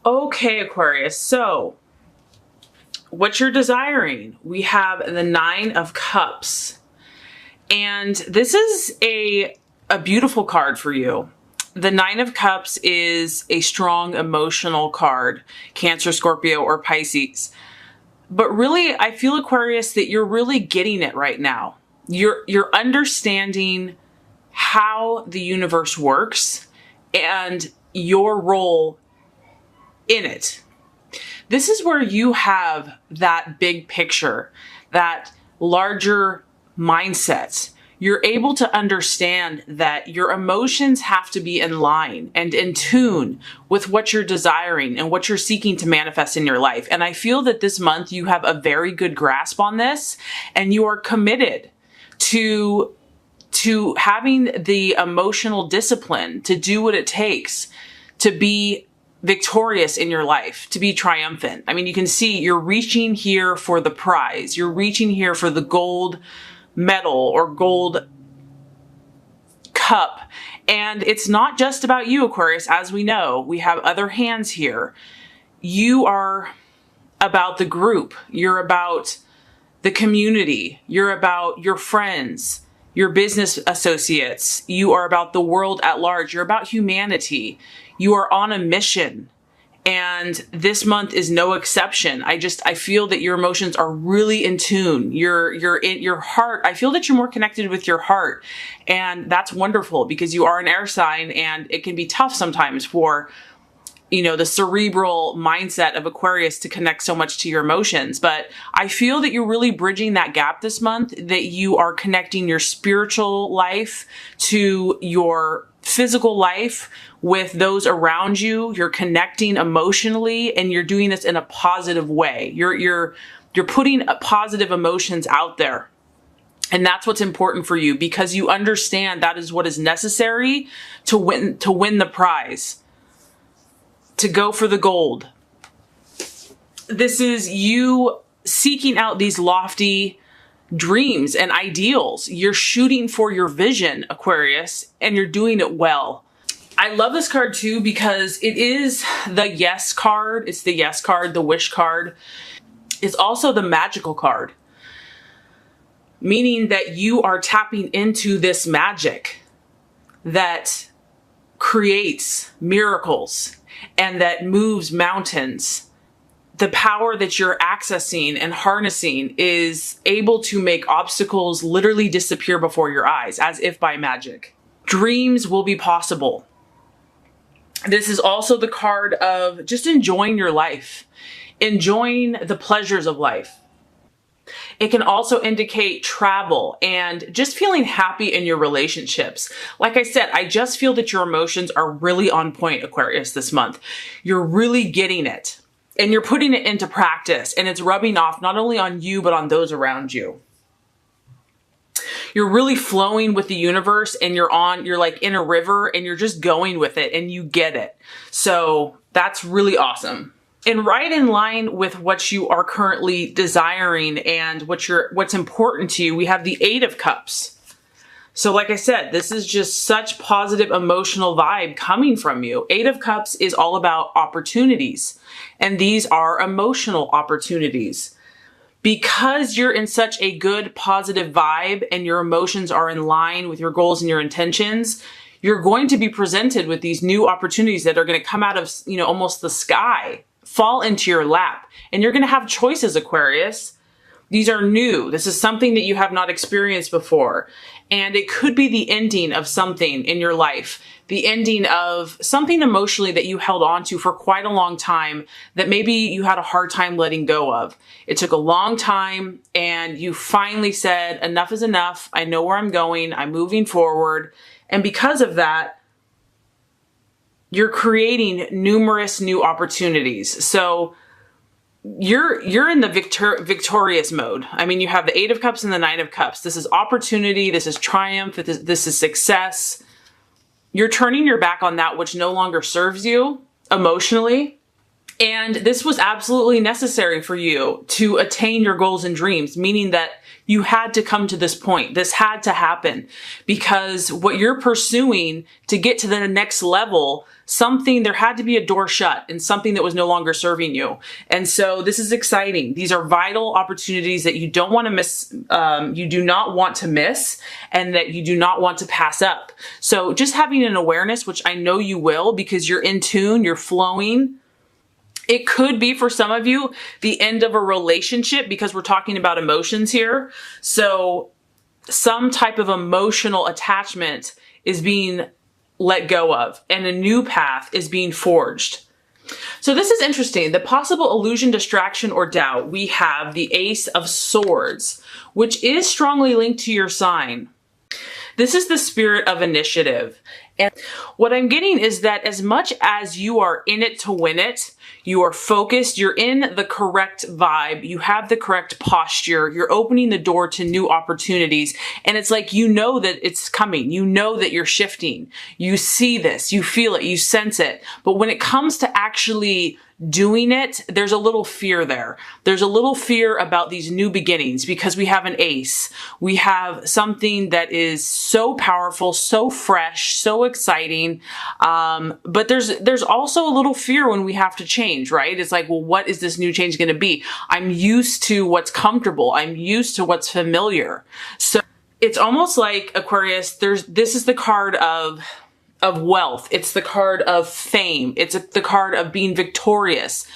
Okay, Aquarius, so what you're desiring, we have the Nine of Cups. And this is a beautiful card for you. The Nine of Cups is a strong emotional card, Cancer, Scorpio, or Pisces. But really, I feel, Aquarius, that you're really getting it right now. You're understanding how the universe works and your role in it. This is where you have that big picture, that larger mindset. You're able to understand that your emotions have to be in line and in tune with what you're desiring and what you're seeking to manifest in your life. And I feel that this month you have a very good grasp on this, and you are committed to having the emotional discipline to do what it takes to be victorious in your life, to be triumphant. I mean, you can see you're reaching here for the prize. You're reaching here for the gold medal or gold cup. And it's not just about you, Aquarius. As we know, we have other hands here. You are about the group. You're about the community. You're about your friends, your business associates. You are about the world at large. You're about humanity. You are on a mission. And this month is no exception. I feel that your emotions are really in tune. You're in your heart. I feel that you're more connected with your heart. And that's wonderful because you are an air sign, and it can be tough sometimes for, the cerebral mindset of Aquarius to connect so much to your emotions. But I feel that you're really bridging that gap this month, that you are connecting your spiritual life to your physical life with those around you. You're connecting emotionally, and you're doing this in a positive way. You're putting positive emotions out there. And that's what's important for you, because you understand that is what is necessary to win the prize, to go for the gold. This is you seeking out these lofty dreams and ideals. You're shooting for your vision, Aquarius, and you're doing it well. I love this card too because it is the yes card. It's the yes card, the wish card. It's also the magical card, meaning that you are tapping into this magic that creates miracles and that moves mountains. The power that you're accessing and harnessing is able to make obstacles literally disappear before your eyes, as if by magic. Dreams will be possible. This is also the card of just enjoying your life, enjoying the pleasures of life. It can also indicate travel and just feeling happy in your relationships. Like I said, I just feel that your emotions are really on point, Aquarius, this month. You're really getting it, and you're putting it into practice, and it's rubbing off not only on you, but on those around you. You're really flowing with the universe, and you're like in a river, and you're just going with it, and you get it. So that's really awesome. And right in line with what you are currently desiring and what's important to you, we have the Eight of Cups. So like I said, this is just such positive emotional vibe coming from you. Eight of Cups is all about opportunities, and these are emotional opportunities. Because you're in such a good positive vibe and your emotions are in line with your goals and your intentions, you're going to be presented with these new opportunities that are going to come out of, almost the sky, fall into your lap. And you're going to have choices, Aquarius. These are new. This is something that you have not experienced before. And it could be the ending of something in your life, the ending of something emotionally that you held on to for quite a long time that maybe you had a hard time letting go of. It took a long time, and you finally said, enough is enough. I know where I'm going. I'm moving forward. And because of that, you're creating numerous new opportunities. So you're in the victorious mode. I mean, you have the Eight of Cups and the Nine of Cups. This is opportunity. This is triumph. This is success. You're turning your back on that which no longer serves you emotionally, And this was absolutely necessary for you to attain your goals and dreams, meaning that you had to come to this point. This had to happen because what you're pursuing to get to the next level, there had to be a door shut and something that was no longer serving you. And so this is exciting. These are vital opportunities that you don't want to miss. You do not want to miss and that you do not want to pass up. So just having an awareness, which I know you will because you're in tune, you're flowing. It could be for some of you the end of a relationship because we're talking about emotions here. So some type of emotional attachment is being let go of and a new path is being forged. So this is interesting. The possible illusion, distraction, or doubt. We have the Ace of Swords, which is strongly linked to your sign. This is the spirit of initiative. And what I'm getting is that as much as you are in it to win it, you are focused, you're in the correct vibe, you have the correct posture, you're opening the door to new opportunities. And it's like, you know that it's coming. You know that you're shifting. You see this, you feel it, you sense it. But when it comes to actually doing it, there's a little fear there. There's a little fear about these new beginnings because we have an ace. We have something that is so powerful, so fresh, so exciting. But there's also a little fear when we have to change, right? It's like, well, what is this new change going to be? I'm used to what's comfortable. I'm used to what's familiar. So it's almost like Aquarius, this is the card of wealth. It's the card of fame. It's the card of being victorious,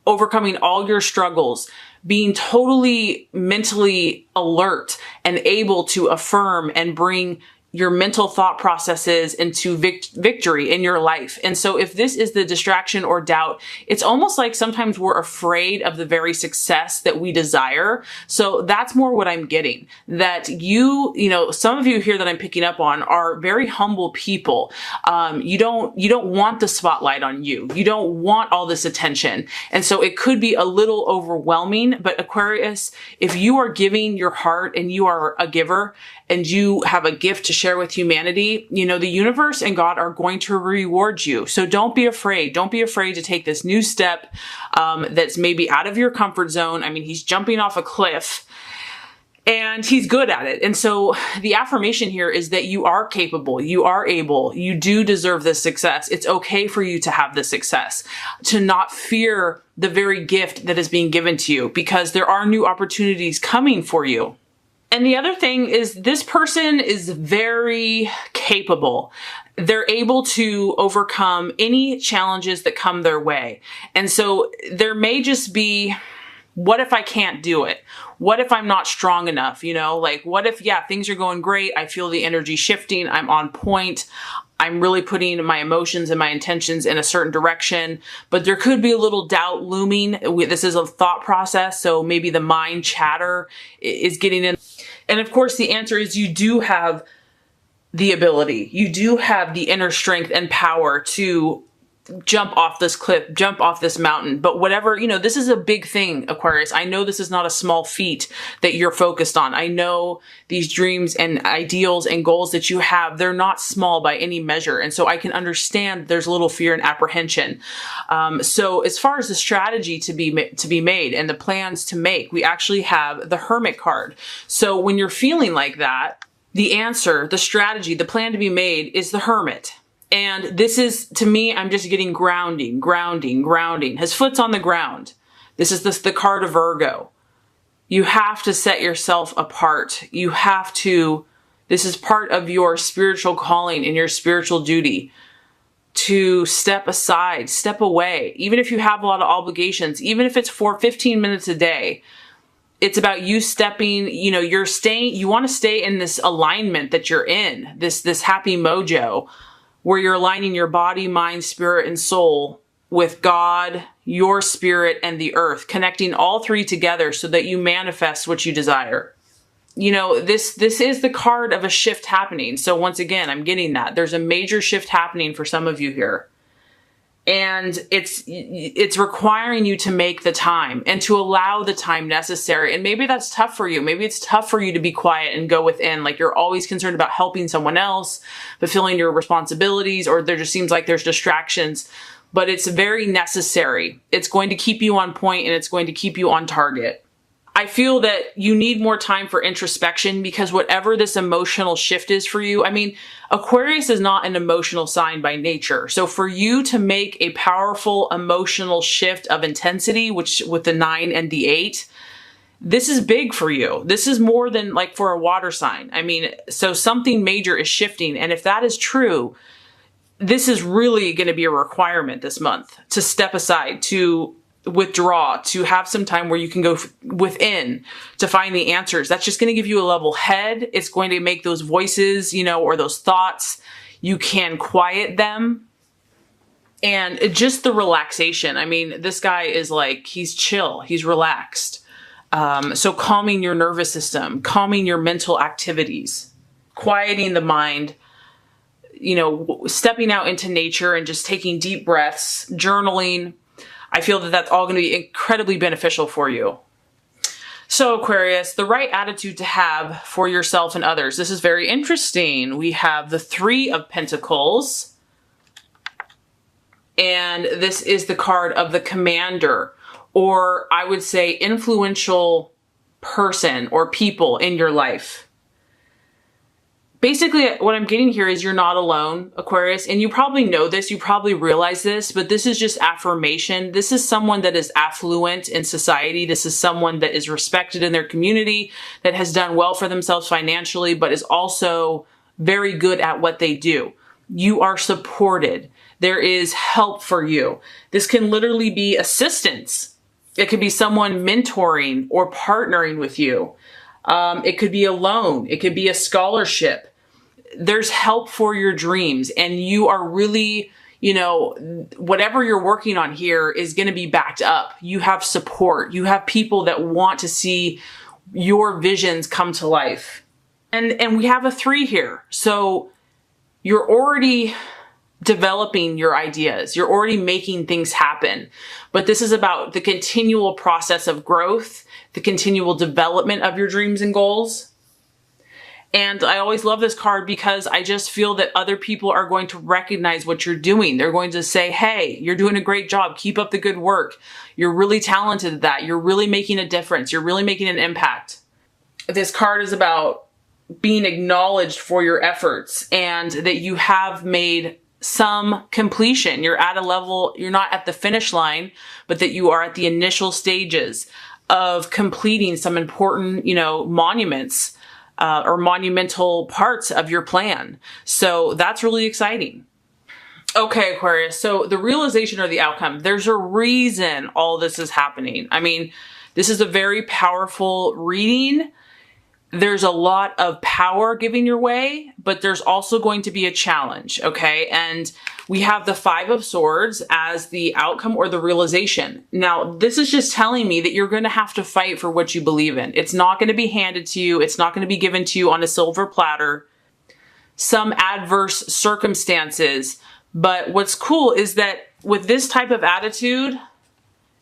overcoming all your struggles, being totally mentally alert and able to affirm and bring your mental thought processes into victory in your life. And so if this is the distraction or doubt, it's almost like sometimes we're afraid of the very success that we desire. So that's more what I'm getting, that you know, some of you here that I'm picking up on are very humble people. You don't want the spotlight on you. You don't want all this attention. And so it could be a little overwhelming, but Aquarius, if you are giving your heart and you are a giver and you have a gift to share with humanity, you know, the universe and God are going to reward you. So don't be afraid. Don't be afraid to take this new step that's maybe out of your comfort zone. I mean, he's jumping off a cliff and he's good at it. And so the affirmation here is that you are capable, you are able, you do deserve this success. It's okay for you to have this success, to not fear the very gift that is being given to you because there are new opportunities coming for you. And the other thing is this person is very capable. They're able to overcome any challenges that come their way. And so there may just be, what if I can't do it? What if I'm not strong enough? You know, like what if, yeah, things are going great. I feel the energy shifting. I'm on point. I'm really putting my emotions and my intentions in a certain direction, but there could be a little doubt looming. This is a thought process. So maybe the mind chatter is getting in. And of course, the answer is you do have the ability. You do have the inner strength and power to jump off this cliff, jump off this mountain. But whatever, you know, this is a big thing, Aquarius. I know this is not a small feat that you're focused on. I know these dreams and ideals and goals that you have, they're not small by any measure. And so I can understand there's a little fear and apprehension. So as far as the strategy to be made and the plans to make, we actually have the Hermit card. So when you're feeling like that, the answer, the strategy, the plan to be made is the Hermit. And this is, to me, I'm just getting grounding. His foot's on the ground. This is the card of Virgo. You have to set yourself apart. You have to, this is part of your spiritual calling and your spiritual duty to step aside, step away. Even if you have a lot of obligations, even if it's for 15 minutes a day, it's about you stepping, you know, you want to stay in this alignment that you're in, this happy mojo, where you're aligning your body, mind, spirit, and soul with God, your spirit, and the earth, connecting all three together so that you manifest what you desire. You know, this is the card of a shift happening. So once again, I'm getting that. There's a major shift happening for some of you here. And it's requiring you to make the time and to allow the time necessary. And maybe that's tough for you. Maybe it's tough for you to be quiet and go within. Like you're always concerned about helping someone else, fulfilling your responsibilities, or there just seems like there's distractions. but it's very necessary. It's going to keep you on point and it's going to keep you on target. I feel that you need more time for introspection because whatever this emotional shift is for you, I mean, Aquarius is not an emotional sign by nature. So for you to make a powerful emotional shift of intensity, which with the 9 and the 8, this is big for you. This is more than like for a water sign. I mean, so something major is shifting. And if that is true, this is really going to be a requirement this month to step aside, to withdraw, to have some time where you can go within to find the answers. That's just going to give you a level head. It's going to make those voices, or those thoughts, you can quiet them. And just the relaxation. I mean, this guy is like, he's chill, he's relaxed. So calming your nervous system, calming your mental activities, quieting the mind, stepping out into nature and just taking deep breaths, journaling. I feel that that's all going to be incredibly beneficial for you. So Aquarius, the right attitude to have for yourself and others. This is very interesting. We have the 3 of Pentacles, and this is the card of the commander, or I would say influential person or people in your life. Basically, what I'm getting here is you're not alone, Aquarius, and you probably know this, you probably realize this, but this is just affirmation. This is someone that is affluent in society. This is someone that is respected in their community, that has done well for themselves financially, but is also very good at what they do. You are supported. There is help for you. This can literally be assistance. It could be someone mentoring or partnering with you. It could be a loan. It could be a scholarship. There's help for your dreams, and you are really, whatever you're working on here is going to be backed up. You have support. You have people that want to see your visions come to life. And we have a 3 here. So you're already developing your ideas. You're already making things happen. But this is about the continual process of growth, the continual development of your dreams and goals. And I always love this card because I just feel that other people are going to recognize what you're doing. They're going to say, hey, you're doing a great job. Keep up the good work. You're really talented at that. You're really making a difference. You're really making an impact. This card is about being acknowledged for your efforts and that you have made some completion. You're at a level, you're not at the finish line, but that you are at the initial stages of completing some important, monuments or monumental parts of your plan. So that's really exciting. Okay, Aquarius. So the realization or the outcome, there's a reason all this is happening. I mean, this is a very powerful reading. There's a lot of power giving your way, but there's also going to be a challenge, okay? And we have the 5 of Swords as the outcome or the realization. Now, this is just telling me that you're going to have to fight for what you believe in. It's not going to be handed to you. It's not going to be given to you on a silver platter. Some adverse circumstances. But what's cool is that with this type of attitude,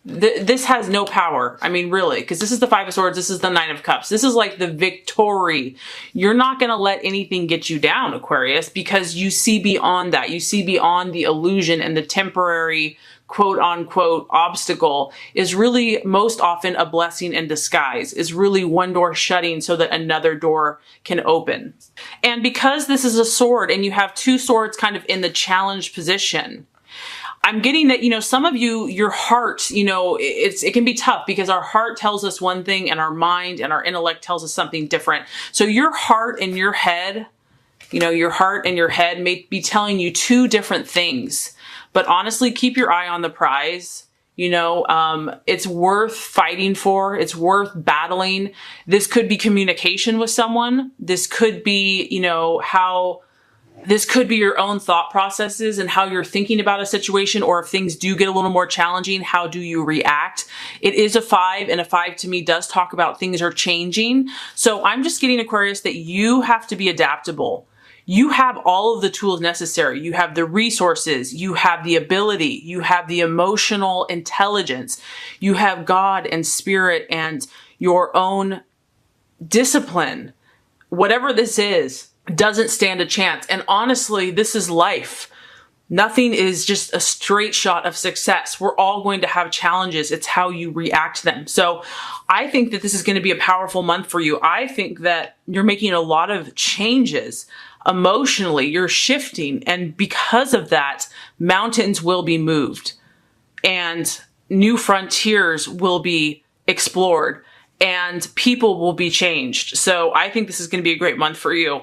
this has no power. I mean, really, because this is the 5 of Swords. This is the 9 of Cups. This is like the victory. You're not going to let anything get you down, Aquarius, because you see beyond that. You see beyond the illusion, and the temporary quote unquote obstacle is really most often a blessing in disguise, is really one door shutting so that another door can open. And because this is a sword and you have 2 swords kind of in the challenged position, I'm getting that, some of you, your heart, it can be tough because our heart tells us one thing and our mind and our intellect tells us something different. So your heart and your head, your heart and your head may be telling you 2 different things. But honestly, keep your eye on the prize. It's worth fighting for. It's worth battling. This could be communication with someone. This could be, this could be your own thought processes and how you're thinking about a situation, or if things do get a little more challenging, how do you react? It is a 5, and a 5 to me does talk about things are changing. So I'm just getting, Aquarius, that you have to be adaptable. You have all of the tools necessary. You have the resources, you have the ability, you have the emotional intelligence, you have God and spirit and your own discipline. Whatever this is, doesn't stand a chance. And honestly, this is life. Nothing is just a straight shot of success. We're all going to have challenges. It's how you react to them. So I think that this is going to be a powerful month for you. I think that you're making a lot of changes emotionally. You're shifting. And because of that, mountains will be moved and new frontiers will be explored and people will be changed. So I think this is going to be a great month for you.